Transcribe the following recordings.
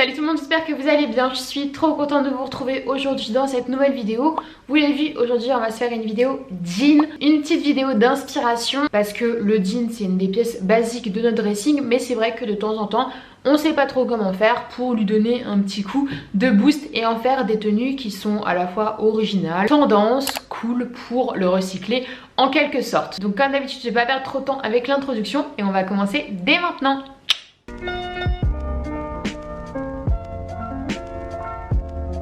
Salut tout le monde, j'espère que vous allez bien. Je suis trop contente de vous retrouver aujourd'hui dans cette nouvelle vidéo. Vous l'avez vu, aujourd'hui on va se faire une vidéo jean, une petite vidéo d'inspiration parce que le jean c'est une des pièces basiques de notre dressing, mais c'est vrai que de temps en temps on sait pas trop comment faire pour lui donner un petit coup de boost et en faire des tenues qui sont à la fois originales, tendance, cool pour le recycler en quelque sorte. Donc comme d'habitude je vais pas perdre trop de temps avec l'introduction et on va commencer dès maintenant.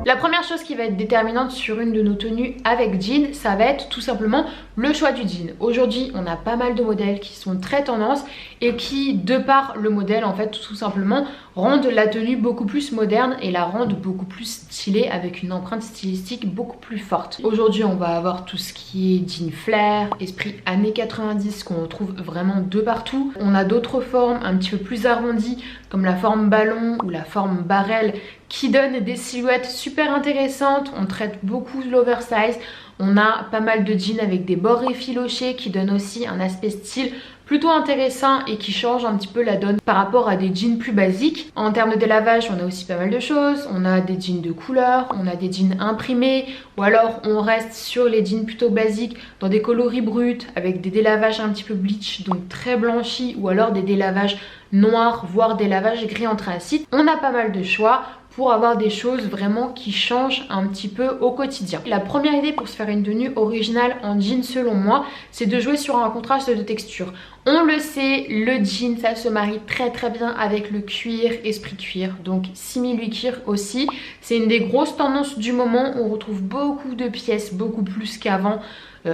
La première chose qui va être déterminante sur une de nos tenues avec jean, ça va être tout simplement le choix du jean. Aujourd'hui, on a pas mal de modèles qui sont très tendance et qui, de par le modèle, en fait, tout simplement, rendent la tenue beaucoup plus moderne et la rendent beaucoup plus stylée avec une empreinte stylistique beaucoup plus forte. Aujourd'hui, on va avoir tout ce qui est jean flair, esprit années 90 qu'on retrouve vraiment de partout. On a d'autres formes un petit peu plus arrondies comme la forme ballon ou la forme barrel qui donnent des silhouettes super intéressantes. On traite beaucoup de l'oversize. On a pas mal de jeans avec des bords effilochés qui donnent aussi un aspect style plutôt intéressant et qui change un petit peu la donne par rapport à des jeans plus basiques. En termes de délavage, on a aussi pas mal de choses. On a des jeans de couleur, on a des jeans imprimés ou alors on reste sur les jeans plutôt basiques dans des coloris bruts avec des délavages un petit peu bleach, donc très blanchis, ou alors des délavages noirs, voire des lavages gris anthracite. On a pas mal de choix pour avoir des choses vraiment qui changent un petit peu au quotidien. La première idée pour se faire une tenue originale en jean selon moi, c'est de jouer sur un contraste de texture. On le sait, le jean ça se marie très bien avec le cuir, esprit cuir, donc simili cuir aussi. C'est une des grosses tendances du moment, on retrouve beaucoup de pièces, beaucoup plus qu'avant.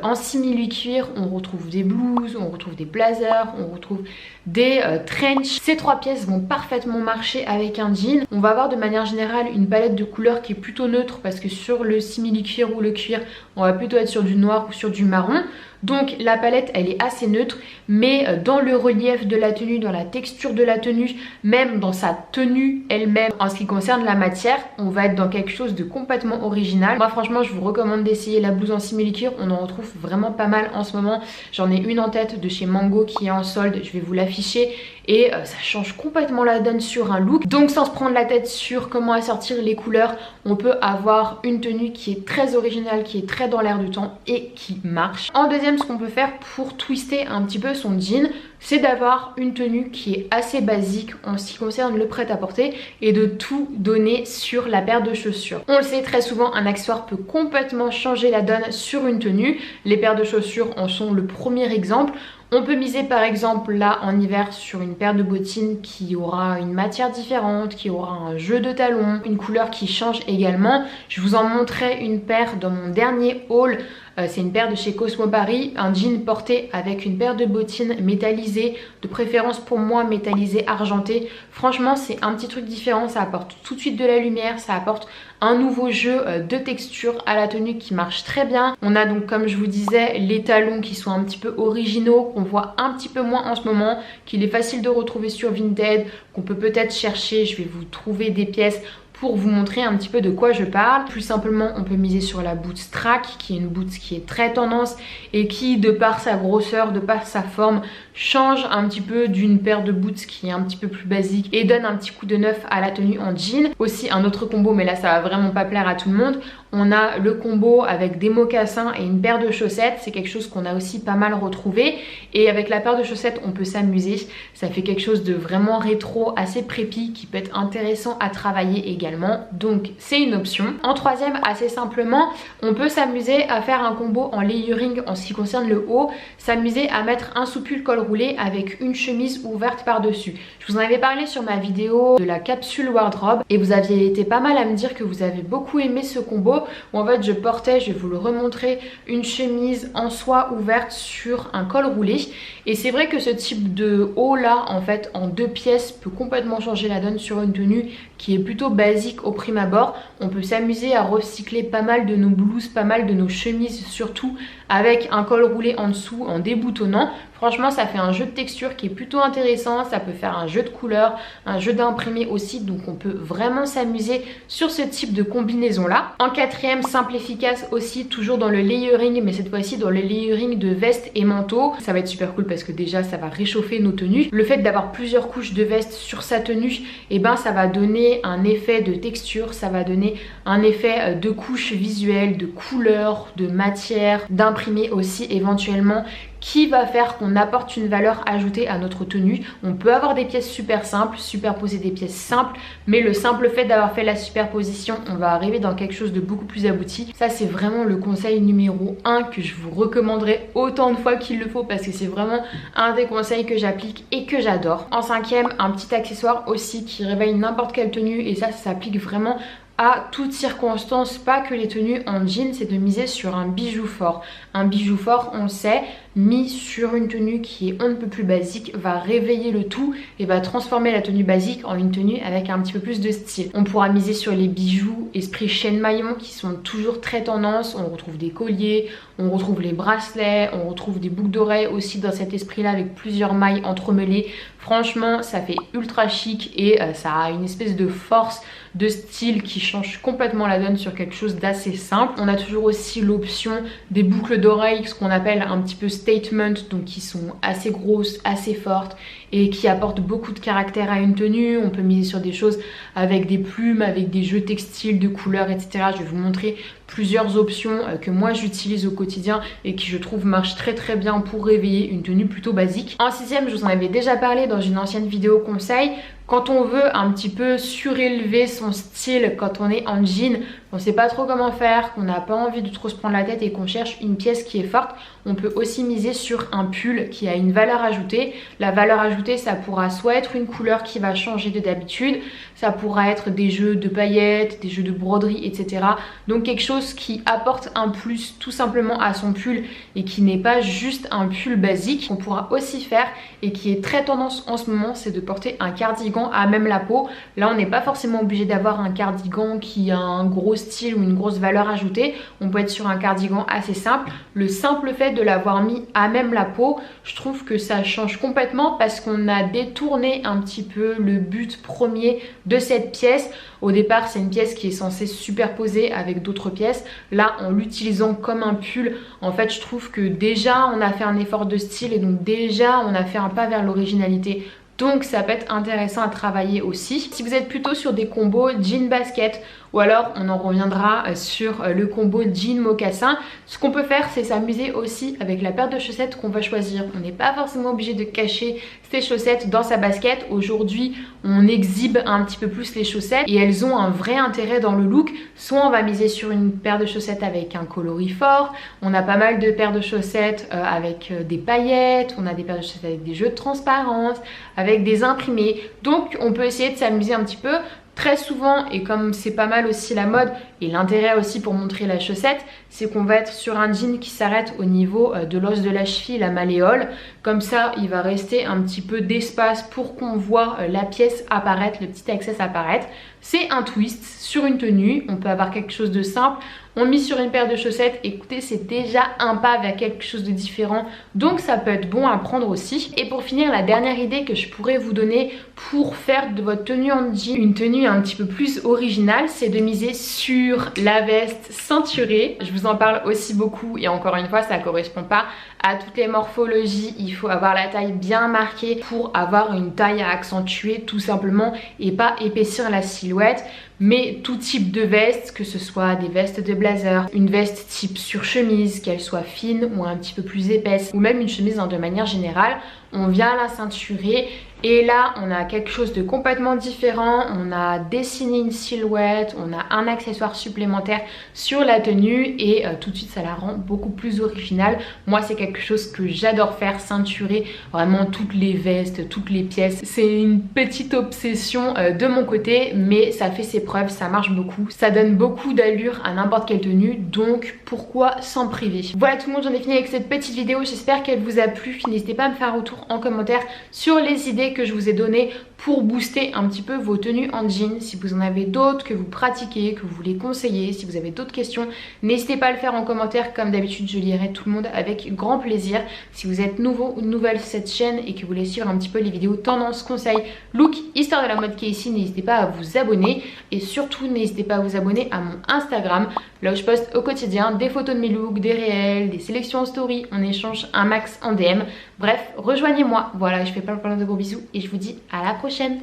En simili cuir, on retrouve des blouses, on retrouve des blazers, on retrouve des trench. Ces trois pièces vont parfaitement marcher avec un jean. On va avoir de manière générale une palette de couleurs qui est plutôt neutre parce que sur le simili cuir ou le cuir, on va plutôt être sur du noir ou sur du marron. Donc la palette elle est assez neutre, mais dans le relief de la tenue, dans la texture de la tenue, même dans sa tenue elle-même, en ce qui concerne la matière, on va être dans quelque chose de complètement original. Moi franchement je vous recommande d'essayer la blouse en simili-cuir, on en retrouve vraiment pas mal en ce moment. J'en ai une en tête de chez Mango qui est en solde, je vais vous l'afficher. Et ça change complètement la donne sur un look. Donc sans se prendre la tête sur comment assortir les couleurs, on peut avoir une tenue qui est très originale, qui est très dans l'air du temps et qui marche. En deuxième, ce qu'on peut faire pour twister un petit peu son jean, c'est d'avoir une tenue qui est assez basique en ce qui concerne le prêt-à-porter et de tout donner sur la paire de chaussures. On le sait, très souvent un accessoire peut complètement changer la donne sur une tenue. Les paires de chaussures en sont le premier exemple. On peut miser par exemple là en hiver sur une paire de bottines qui aura une matière différente, qui aura un jeu de talons, une couleur qui change également. Je vous en montrais une paire dans mon dernier haul. C'est une paire de chez Cosmo Paris, un jean porté avec une paire de bottines métallisées, de préférence pour moi métallisées argentées. Franchement c'est un petit truc différent, ça apporte tout de suite de la lumière, ça apporte un nouveau jeu de texture à la tenue qui marche très bien. On a donc comme je vous disais les talons qui sont un petit peu originaux, qu'on voit un petit peu moins en ce moment, qu'il est facile de retrouver sur Vinted, qu'on peut peut-être chercher, je vais vous trouver des pièces pour vous montrer un petit peu de quoi je parle. Plus simplement, on peut miser sur la boot Strack, qui est une boot qui est très tendance et qui, de par sa grosseur, de par sa forme, change un petit peu d'une paire de boots qui est un petit peu plus basique et donne un petit coup de neuf à la tenue en jean. Aussi un autre combo, mais là ça va vraiment pas plaire à tout le monde. On a le combo avec des mocassins et une paire de chaussettes. C'est quelque chose qu'on a aussi pas mal retrouvé. Et avec la paire de chaussettes, on peut s'amuser. Ça fait quelque chose de vraiment rétro, assez prépi, qui peut être intéressant à travailler également. Donc c'est une option. En troisième, assez simplement, on peut s'amuser à faire un combo en layering en ce qui concerne le haut. S'amuser à mettre un soupule col roulé avec une chemise ouverte par-dessus. Je vous en avais parlé sur ma vidéo de la capsule wardrobe et vous aviez été pas mal à me dire que vous avez beaucoup aimé ce combo où en fait je portais, je vais vous le remontrer, une chemise en soie ouverte sur un col roulé. Et c'est vrai que ce type de haut là en fait en deux pièces peut complètement changer la donne sur une tenue qui est plutôt basique au prime abord. On peut s'amuser à recycler pas mal de nos blouses, pas mal de nos chemises surtout avec un col roulé en dessous en déboutonnant. Franchement ça fait un jeu de texture qui est plutôt intéressant, ça peut faire un jeu de couleurs, un jeu d'imprimé aussi, donc on peut vraiment s'amuser sur ce type de combinaison là. En quatrième, simple efficace aussi, toujours dans le layering, mais cette fois-ci dans le layering de veste et manteau. Ça va être super cool parce que déjà ça va réchauffer nos tenues. Le fait d'avoir plusieurs couches de veste sur sa tenue, et ben ça va donner un effet de texture, ça va donner un effet de couche visuelle, de couleur, de matière, d'imprimé aussi éventuellement, qui va faire qu'on apporte une valeur ajoutée à notre tenue. On peut avoir des pièces super simples, superposer des pièces simples, mais le simple fait d'avoir fait la superposition, on va arriver dans quelque chose de beaucoup plus abouti. Ça c'est vraiment le conseil numéro 1 que je vous recommanderai autant de fois qu'il le faut, parce que c'est vraiment un des conseils que j'applique et que j'adore. En cinquième, un petit accessoire aussi qui réveille n'importe quelle tenue, et ça s'applique vraiment à toute circonstance, pas que les tenues en jean, c'est de miser sur un bijou fort. Un bijou fort, on le sait, mis sur une tenue qui est on ne peut plus basique, va réveiller le tout et va transformer la tenue basique en une tenue avec un petit peu plus de style. On pourra miser sur les bijoux esprit chaîne maillon qui sont toujours très tendance. On retrouve des colliers, on retrouve les bracelets, on retrouve des boucles d'oreilles aussi dans cet esprit là avec plusieurs mailles entremêlées. Franchement ça fait ultra chic et ça a une espèce de force de style qui change complètement la donne sur quelque chose d'assez simple. On a toujours aussi l'option des boucles d'oreilles, ce qu'on appelle un petit peu statement, donc qui sont assez grosses, assez fortes et qui apportent beaucoup de caractère à une tenue. On peut miser sur des choses avec des plumes, avec des jeux textiles de couleurs, etc. Je vais vous montrer plusieurs options que moi j'utilise au quotidien et qui je trouve marchent très très bien pour réveiller une tenue plutôt basique. En sixième, je vous en avais déjà parlé dans une ancienne vidéo conseil. Quand on veut un petit peu surélever son style quand on est en jean, on sait pas trop comment faire, qu'on n'a pas envie de trop se prendre la tête et qu'on cherche une pièce qui est forte, on peut aussi miser sur un pull qui a une valeur ajoutée. La valeur ajoutée, ça pourra soit être une couleur qui va changer de d'habitude, ça pourra être des jeux de paillettes, des jeux de broderie, etc. Donc quelque chose qui apporte un plus tout simplement à son pull et qui n'est pas juste un pull basique. Qu'on pourra aussi faire et qui est très tendance en ce moment, c'est de porter un cardigan à même la peau. Là on n'est pas forcément obligé d'avoir un cardigan qui a un gros style ou une grosse valeur ajoutée. On peut être sur un cardigan assez simple. Le simple fait de l'avoir mis à même la peau, je trouve que ça change complètement parce qu'on a détourné un petit peu le but premier de cette pièce. Au départ c'est une pièce qui est censée se superposer avec d'autres pièces. Là en l'utilisant comme un pull, en fait je trouve que déjà on a fait un effort de style et donc déjà on a fait un pas vers l'originalité. Donc ça peut être intéressant à travailler aussi. Si vous êtes plutôt sur des combos jean basket ou alors on en reviendra sur le combo jean mocassin, ce qu'on peut faire c'est s'amuser aussi avec la paire de chaussettes qu'on va choisir. On n'est pas forcément obligé de cacher ses chaussettes dans sa basket. Aujourd'hui on exhibe un petit peu plus les chaussettes et elles ont un vrai intérêt dans le look. Soit on va miser sur une paire de chaussettes avec un coloris fort, on a pas mal de paires de chaussettes avec des paillettes, on a des paires de chaussettes avec des jeux de transparence, avec des imprimés. Donc on peut essayer de s'amuser un petit peu. Très souvent, et comme c'est pas mal aussi la mode et l'intérêt aussi pour montrer la chaussette, c'est qu'on va être sur un jean qui s'arrête au niveau de l'os de la cheville, la malléole. Comme ça, il va rester un petit peu d'espace pour qu'on voit la pièce apparaître, le petit access apparaître. C'est un twist sur une tenue, on peut avoir quelque chose de simple. On mise sur une paire de chaussettes, écoutez c'est déjà un pas vers quelque chose de différent, donc ça peut être bon à prendre aussi. Et pour finir, la dernière idée que je pourrais vous donner pour faire de votre tenue en jean une tenue un petit peu plus originale, c'est de miser sur la veste ceinturée. Je vous en parle aussi beaucoup et encore une fois ça correspond pas à toutes les morphologies, il faut avoir la taille bien marquée pour avoir une taille à accentuer tout simplement et pas épaissir la silhouette. Mais tout type de veste, que ce soit des vestes de blazer, une veste type surchemise, qu'elle soit fine ou un petit peu plus épaisse, ou même une chemise de manière générale, on vient la ceinturer et là on a quelque chose de complètement différent. On a dessiné une silhouette, on a un accessoire supplémentaire sur la tenue et tout de suite ça la rend beaucoup plus originale. Moi c'est quelque chose que j'adore faire, ceinturer vraiment toutes les vestes, toutes les pièces. C'est une petite obsession de mon côté, mais ça fait ses preuves, ça marche beaucoup, ça donne beaucoup d'allure à n'importe quelle tenue, donc pourquoi s'en priver. Voilà tout le monde, j'en ai fini avec cette petite vidéo, j'espère qu'elle vous a plu. N'hésitez pas à me faire un retour en commentaire sur les idées que je vous ai données pour booster un petit peu vos tenues en jean. Si vous en avez d'autres que vous pratiquez, que vous voulez conseiller, si vous avez d'autres questions, n'hésitez pas à le faire en commentaire. Comme d'habitude, je lirai tout le monde avec grand plaisir. Si vous êtes nouveau ou nouvelle sur cette chaîne et que vous voulez suivre un petit peu les vidéos tendances, conseils, look, histoire de la mode qui est ici, n'hésitez pas à vous abonner. Et surtout, n'hésitez pas à vous abonner à mon Instagram, là où je poste au quotidien des photos de mes looks, des réels, des sélections en story. On échange un max en DM. Bref, rejoignez-moi. Voilà, je fais plein de gros bisous et je vous dis à la prochaine.